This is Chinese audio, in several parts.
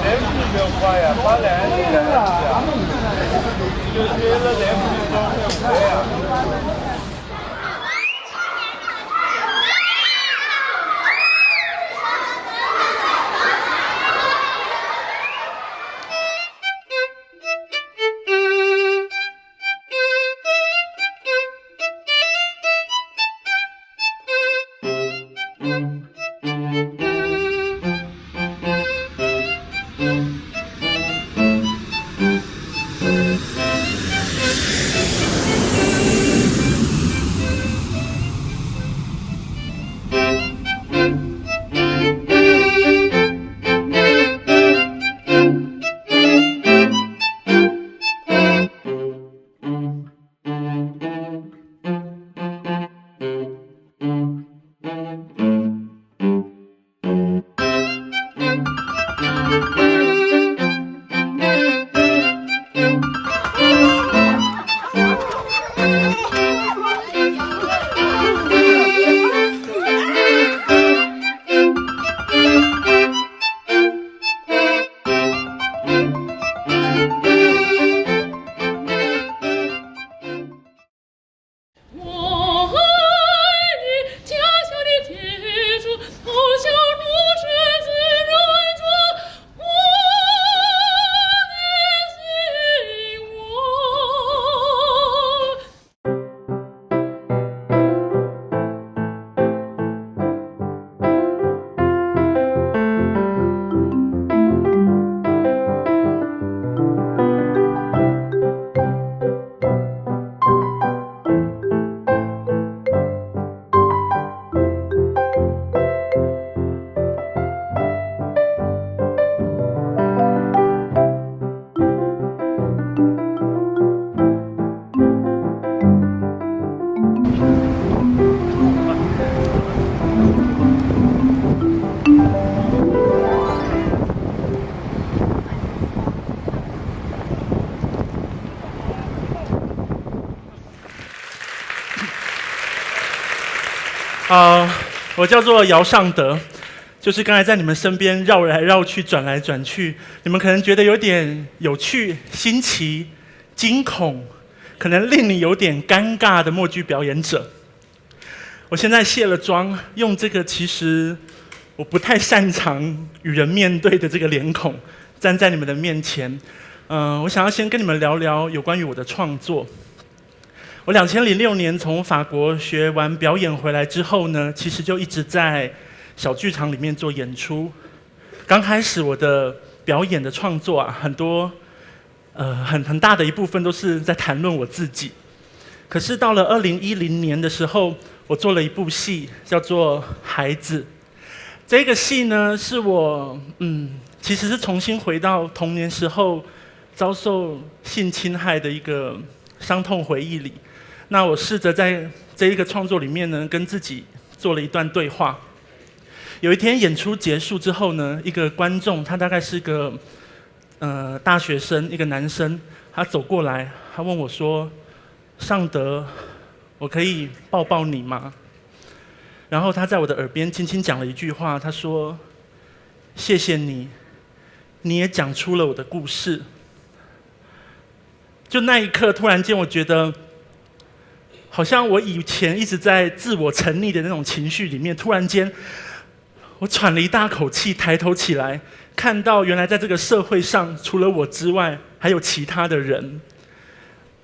连不就快呀，把来的来呀，就是了连不就快呀。我叫做姚尚德，就是刚才在你们身边绕来绕去、转来转去，你们可能觉得有点有趣、新奇、惊恐，可能令你有点尴尬的默剧表演者。我现在卸了妆，用这个其实我不太擅长与人面对的这个脸孔，站在你们的面前。我想要先跟你们聊聊有关于我的创作。我2006年从法国学完表演回来之后呢，其实就一直在小剧场里面做演出。刚开始我的表演的创作啊，很多很大的一部分都是在谈论我自己。可是到了2010年的时候，我做了一部戏，叫做《孩子》。这个戏呢，是我其实是重新回到童年时候遭受性侵害的一个伤痛回忆里。那我试着在这一个创作里面呢，跟自己做了一段对话。有一天演出结束之后呢，一个观众，他大概是个大学生，一个男生，他走过来，他问我说：“尚德，我可以抱抱你吗？”然后他在我的耳边轻轻讲了一句话，他说：“谢谢你，你也讲出了我的故事。”就那一刻，突然间我觉得，好像我以前一直在自我沉溺的那种情绪里面，突然间，我喘了一大口气，抬头起来，看到原来在这个社会上，除了我之外，还有其他的人。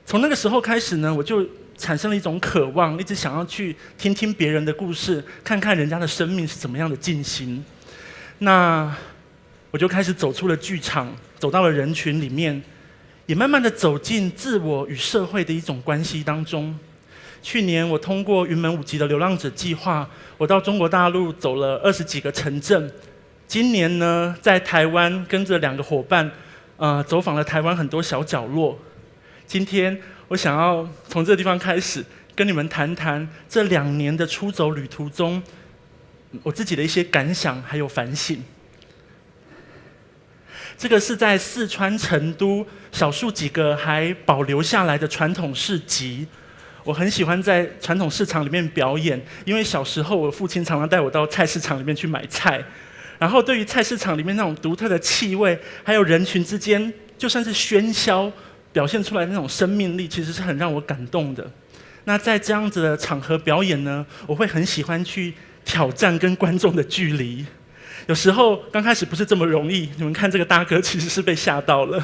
从那个时候开始呢，我就产生了一种渴望，一直想要去听听别人的故事，看看人家的生命是怎么样的进行。那我就开始走出了剧场，走到了人群里面，也慢慢的走进自我与社会的一种关系当中。去年我通过云门舞集的流浪者计划，我到中国大陆走了20几个城镇。今年呢，在台湾跟着2个伙伴，走访了台湾很多小角落。今天我想要从这个地方开始，跟你们谈谈这2年的出走旅途中，我自己的一些感想还有反省。这个是在四川成都少数几个还保留下来的传统市集。我很喜欢在传统市场里面表演，因为小时候我父亲常常带我到菜市场里面去买菜，然后对于菜市场里面那种独特的气味，还有人群之间就算是喧嚣表现出来的那种生命力，其实是很让我感动的。那在这样子的场合表演呢，我会很喜欢去挑战跟观众的距离。有时候刚开始不是这么容易，你们看这个大哥其实是被吓到了。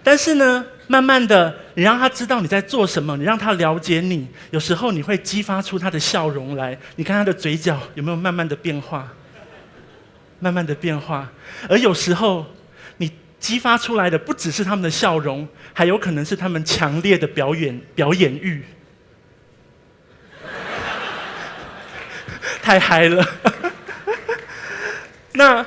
但是呢，慢慢的，你让他知道你在做什么，你让他了解你，有时候你会激发出他的笑容来。你看他的嘴角有没有慢慢的变化？慢慢的变化。而有时候，你激发出来的不只是他们的笑容，还有可能是他们强烈的表演欲。太嗨了。那，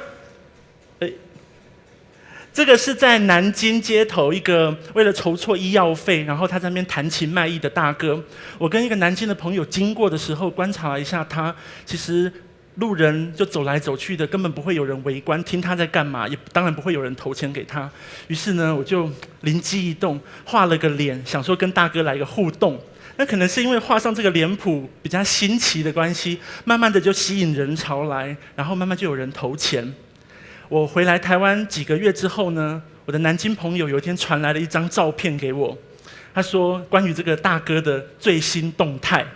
这个是在南京街头一个为了筹措医药费，然后他在那边弹琴卖艺的大哥。我跟一个南京的朋友经过的时候，观察了一下他，其实路人就走来走去的，根本不会有人围观听他在干嘛，也当然不会有人投钱给他。于是呢，我就灵机一动，画了个脸，想说跟大哥来一个互动。那可能是因为画上这个脸谱比较新奇的关系，慢慢的就吸引人潮来，然后慢慢就有人投钱。我回来台湾几个月之后呢，我的南京朋友有一天传来了一张照片给我，他说关于这个大哥的最新动态，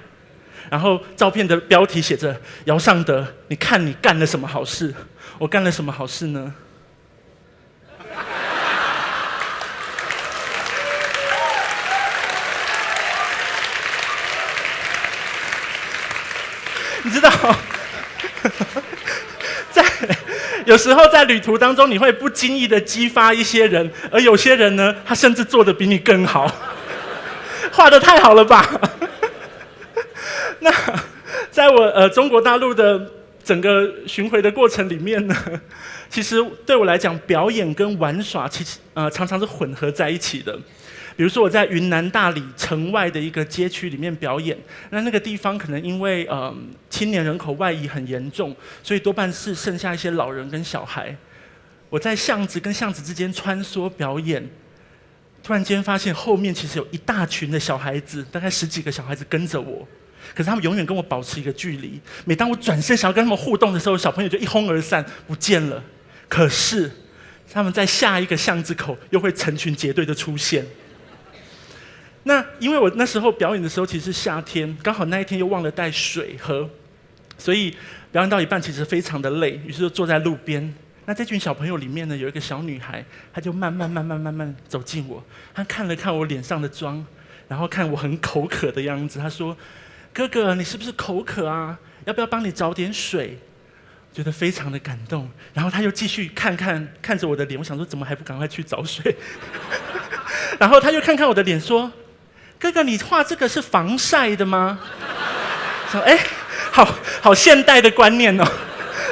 然后照片的标题写着“姚尚德，你看你干了什么好事？”我干了什么好事呢？你知道，有时候在旅途当中，你会不经意的激发一些人，而有些人呢，他甚至做得比你更好，画得太好了吧？那在我中国大陆的整个巡回的过程里面呢，其实对我来讲，表演跟玩耍其实常常是混合在一起的。比如说我在云南大理城外的一个街区里面表演，那个地方可能因为青年人口外移很严重，所以多半是剩下一些老人跟小孩。我在巷子跟巷子之间穿梭表演，突然间发现后面其实有一大群的小孩子，大概10几个小孩子跟着我，可是他们永远跟我保持一个距离。每当我转身想要跟他们互动的时候，小朋友就一哄而散不见了。可是他们在下一个巷子口又会成群结队的出现。那因为我那时候表演的时候其实是夏天，刚好那一天又忘了带水喝，所以表演到一半其实非常的累，于是就坐在路边。那这群小朋友里面呢，有一个小女孩，她就慢慢走近我，她看了看我脸上的妆，然后看我很口渴的样子，她说：“哥哥，你是不是口渴啊？要不要帮你找点水？”觉得非常的感动，然后她又继续看着我的脸，我想说怎么还不赶快去找水？然后她又看看我的脸说：“哥哥，你画这个是防晒的吗？”说：“好现代的观念哦。”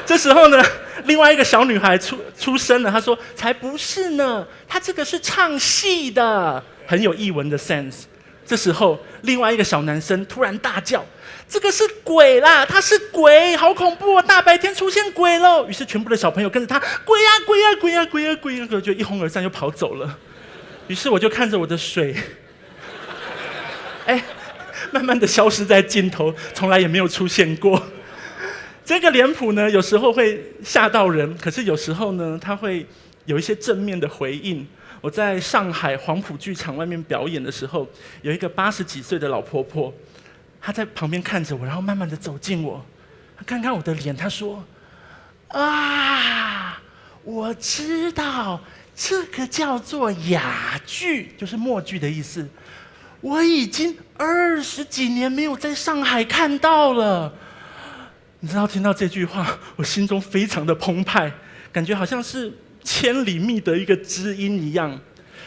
这时候呢，另外一个小女孩出声了，她说：“才不是呢，她这个是唱戏的，很有艺文的 sense。”这时候，另外一个小男生突然大叫：“这个是鬼啦，他是鬼，好恐怖哦！大白天出现鬼喽！”于是全部的小朋友跟着他：“鬼呀鬼呀鬼呀鬼呀鬼呀！”就一哄而散，就跑走了。于是我就看着我的水。慢慢的消失在尽头，从来也没有出现过。这个脸谱呢，有时候会吓到人，可是有时候呢，它会有一些正面的回应。我在上海黄埔剧场外面表演的时候，有一个80几岁的老婆婆，她在旁边看着我，然后慢慢的走近我，她看看我的脸，她说：“啊，我知道这个叫做哑剧，就是默剧的意思。我已经20几年没有在上海看到了。”你知道，听到这句话，我心中非常的澎湃，感觉好像是千里觅得一个知音一样。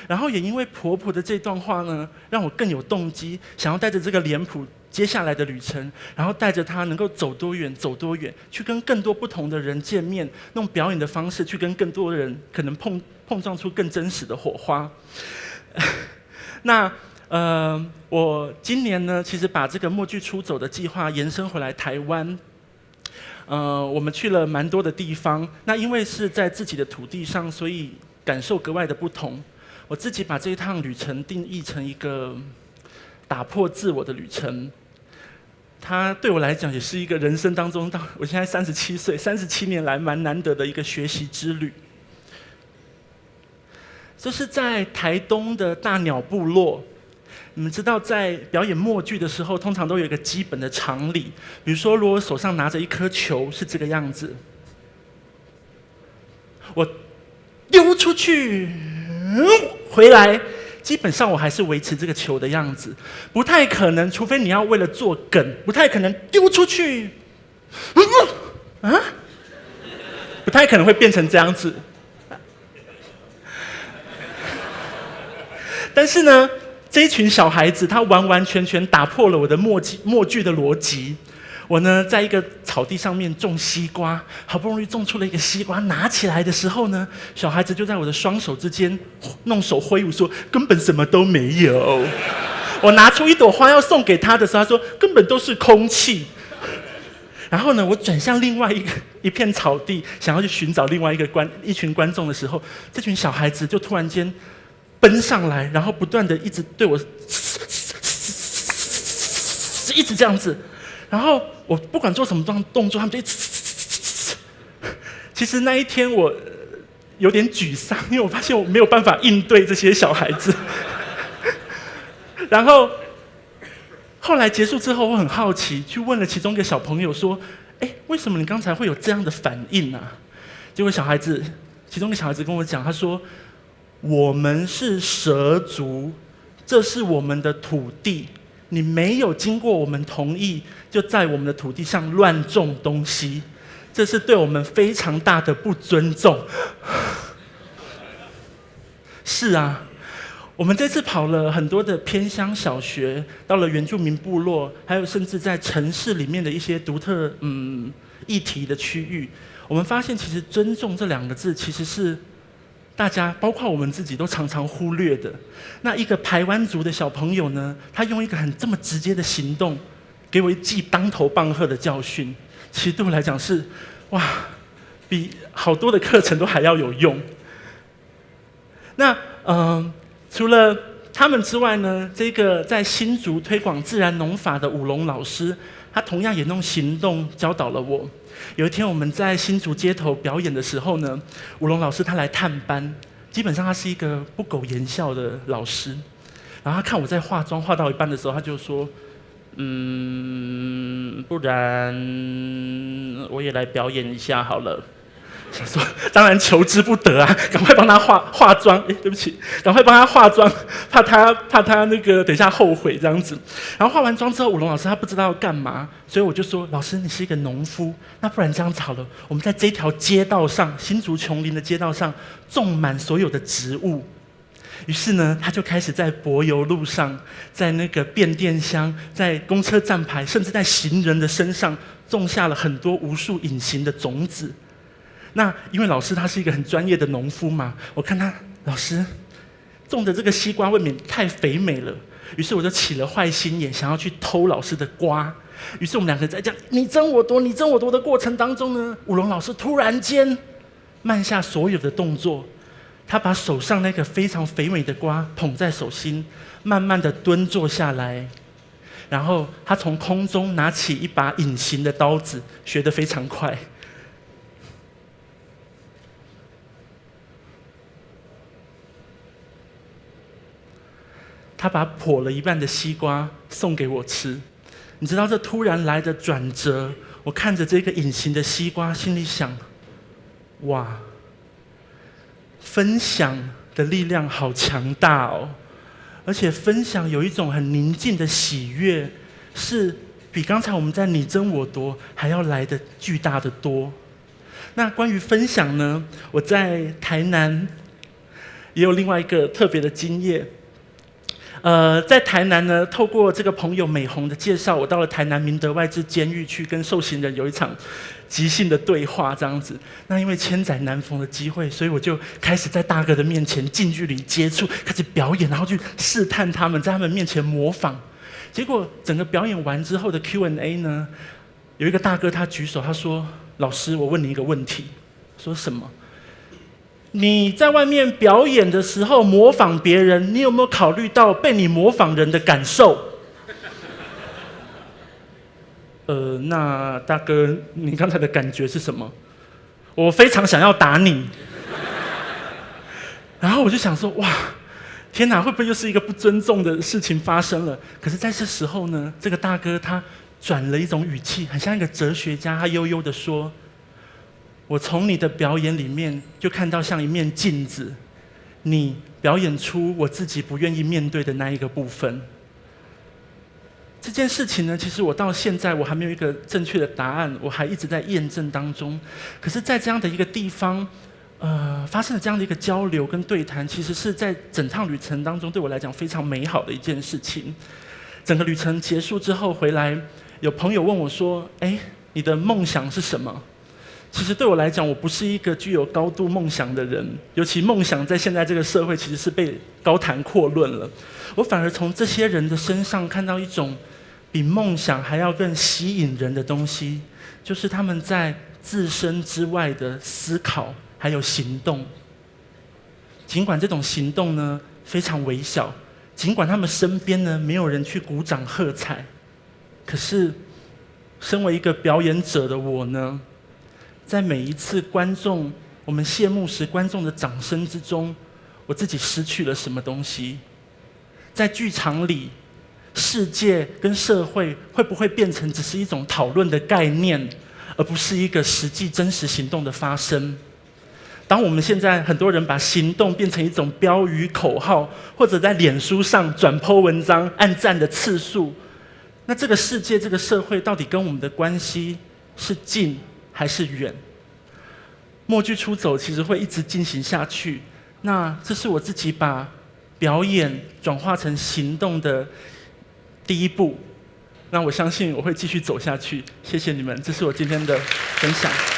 然后也因为婆婆的这段话呢，让我更有动机，想要带着这个脸谱接下来的旅程，然后带着她能够走多远走多远，去跟更多不同的人见面，用表演的方式去跟更多人可能碰撞出更真实的火花。那我今年呢，其实把这个默剧出走的计划延伸回来台湾。我们去了蛮多的地方，那因为是在自己的土地上，所以感受格外的不同。我自己把这一趟旅程定义成一个打破自我的旅程。它对我来讲也是一个人生当中，到我现在37岁，37年来蛮难得的一个学习之旅。这是在台东的大鸟部落。你们知道，在表演默剧的时候，通常都有一个基本的常理，比如说，如果手上拿着一颗球是这个样子，我丢出去，回来。基本上我还是维持这个球的样子，不太可能，除非你要为了做梗，不太可能丢出去，不太可能会变成这样子。但是呢，这一群小孩子他完完全全打破了我的默剧的逻辑。我呢，在一个草地上面种西瓜，好不容易种出了一个西瓜，拿起来的时候呢，小孩子就在我的双手之间弄手挥舞说，根本什么都没有。我拿出一朵花要送给他的时候，他说根本都是空气。然后呢，我转向另外一片草地，想要去寻找另外一群观众的时候，这群小孩子就突然间奔上来，然后不断的一直对我一直这样子。然后我不管做什么动作，他们就其实那一天我有点沮丧，因为我发现我没有办法应对这些小孩子。然后后来结束之后，我很好奇，去问了其中一个小朋友说：“为什么你刚才会有这样的反应啊？”结果其中一个小孩子跟我讲，他说：“我们是蛇族，这是我们的土地。”你没有经过我们同意，就在我们的土地上乱种东西，这是对我们非常大的不尊重。是啊，我们这次跑了很多的偏乡小学，到了原住民部落，还有甚至在城市里面的一些独特议题的区域，我们发现其实尊重这2个字其实是大家包括我们自己都常常忽略的。那一个排湾族的小朋友呢，他用一个这么直接的行动，给我一记当头棒喝的教训。其实对我来讲是，哇，比好多的课程都还要有用。那除了他们之外呢，这个在新竹推广自然农法的武龙老师，他同样也用行动教导了我。有一天我们在新竹街头表演的时候呢，武龙老师他来探班，基本上他是一个不苟言笑的老师。然后他看我在化妆，化到一半的时候，他就说：“不然我也来表演一下好了。”想说，当然求之不得啊，赶快帮他化妆。对不起，赶快帮他化妆，怕他那个等一下后悔这样子。然后化完妆之后，武龙老师他不知道要干嘛，所以我就说：“老师，你是一个农夫，那不然这样子好了，我们在这条街道上，新竹琼林的街道上种满所有的植物。”于是呢，他就开始在柏油路上，在那个变电箱，在公车站牌，甚至在行人的身上种下了很多无数隐形的种子。那因为老师他是一个很专业的农夫嘛，我看他老师种的这个西瓜未免太肥美了，于是我就起了坏心眼，想要去偷老师的瓜。于是我们2个在这样你争我夺的过程当中呢，武龙老师突然间慢下所有的动作，他把手上那个非常肥美的瓜捧在手心，慢慢的蹲坐下来，然后他从空中拿起一把隐形的刀子，学得非常快。他把剖了一半的西瓜送给我吃。你知道这突然来的转折，我看着这个隐形的西瓜，心里想：哇，分享的力量好强大哦！而且分享有一种很宁静的喜悦，是比刚才我们在你争我夺还要来的巨大的多。那关于分享呢，我在台南也有另外一个特别的经验。在台南呢，透过这个朋友美红的介绍，我到了台南明德外治监狱去跟受刑人有一场即兴的对话，这样子。那因为千载难逢的机会，所以我就开始在大哥的面前近距离接触，开始表演，然后去试探他们，在他们面前模仿。结果整个表演完之后的 Q&A 呢，有一个大哥他举手，他说：“老师，我问你一个问题。”说什么？你在外面表演的时候模仿别人，你有没有考虑到被你模仿人的感受？那大哥，你刚才的感觉是什么？我非常想要打你。然后我就想说，哇，天哪，会不会又是一个不尊重的事情发生了？可是在这时候呢，这个大哥他转了一种语气，很像一个哲学家，他悠悠地说：“我从你的表演里面就看到像一面镜子，你表演出我自己不愿意面对的那一个部分。”这件事情呢，其实我到现在我还没有一个正确的答案，我还一直在验证当中。可是，在这样的一个地方，发生了这样的一个交流跟对谈，其实是在整趟旅程当中对我来讲非常美好的一件事情。整个旅程结束之后回来，有朋友问我说：“哎，你的梦想是什么？”其实对我来讲，我不是一个具有高度梦想的人，尤其梦想在现在这个社会其实是被高谈阔论了。我反而从这些人的身上看到一种比梦想还要更吸引人的东西，就是他们在自身之外的思考还有行动。尽管这种行动呢非常微小，尽管他们身边呢没有人去鼓掌喝彩，可是身为一个表演者的我呢，在每一次我们谢幕时观众的掌声之中，我自己失去了什么东西？在剧场里，世界跟社会会不会变成只是一种讨论的概念，而不是一个实际真实行动的发生？当我们现在很多人把行动变成一种标语口号，或者在脸书上转po文章按赞的次数，那这个世界这个社会到底跟我们的关系是近还是远？默剧出走其实会一直进行下去，那这是我自己把表演转化成行动的第一步，那我相信我会继续走下去。谢谢你们，这是我今天的分享。